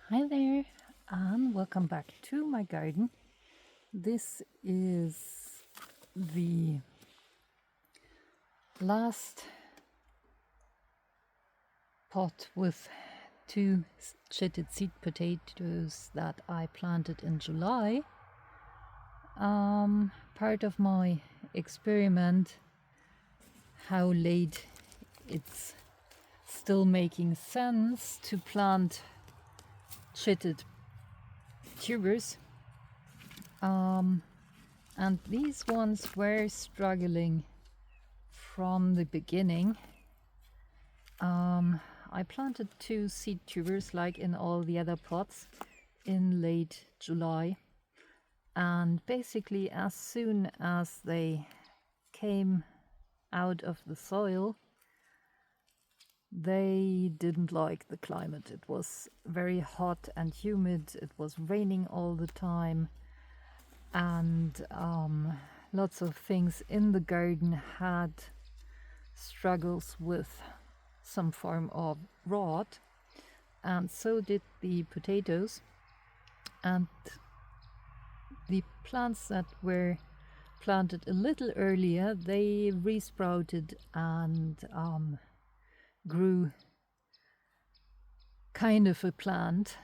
Hi there, and welcome back to my garden. This is the last pot with two chitted seed potatoes that I planted in July. Part of my experiment how late it's still making sense to plant chitted tubers. And these ones were struggling from the beginning. I planted two seed tubers like in all the other pots in late July, and basically as soon as they came out of the soil, they didn't like the climate. It was very hot and humid, it was raining all the time, and lots of things in the garden had struggles with some form of rot, and so did the potatoes. And the plants that were planted a little earlier, they resprouted and grew kind of a plant.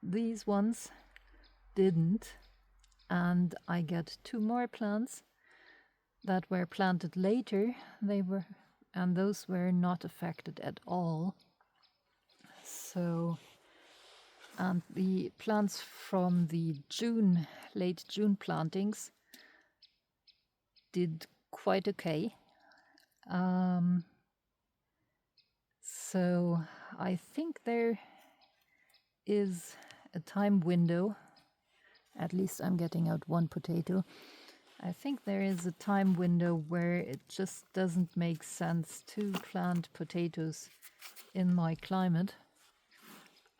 These ones didn't, and I get two more plants that were planted later. And those were not affected at all. So, and the plants from the late June plantings did quite okay. So I think there is a time window, at least I'm getting out one potato. I think there is a time window where it just doesn't make sense to plant potatoes in my climate.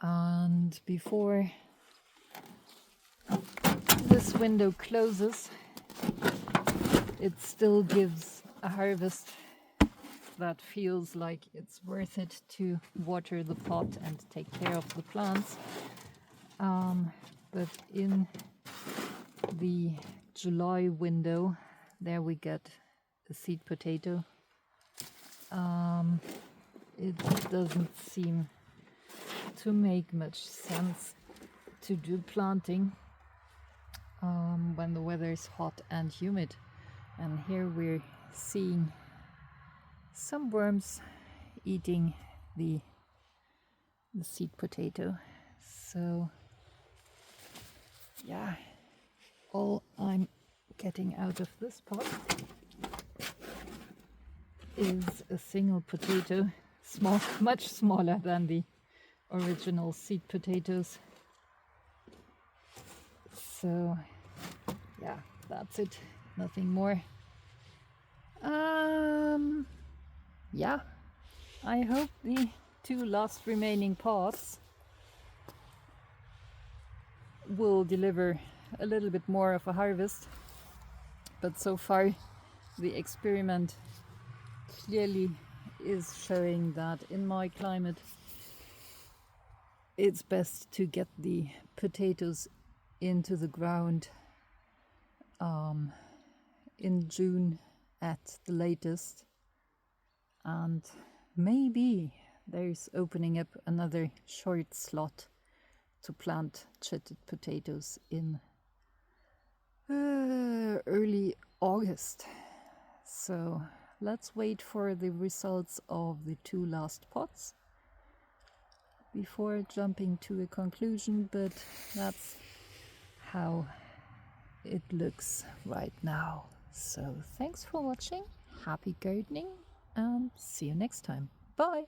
And before this window closes, it still gives a harvest that feels like it's worth it to water the pot and take care of the plants. But in the July window, there we get a seed potato. It doesn't seem to make much sense to do planting when the weather is hot and humid. And here we're seeing some worms eating the seed potato. So yeah, all I'm getting out of this pot is a single potato, small, much smaller than the original seed potatoes. So yeah, that's it, nothing more. Yeah, I hope the two last remaining pots will deliver a little bit more of a harvest, but so far the experiment clearly is showing that in my climate it's best to get the potatoes into the ground in June at the latest, and maybe there's opening up another short slot to plant chitted potatoes in early August. So let's wait for the results of the two last pots before jumping to a conclusion, but that's how it looks right now. So thanks for watching, happy gardening, and see you next time. Bye!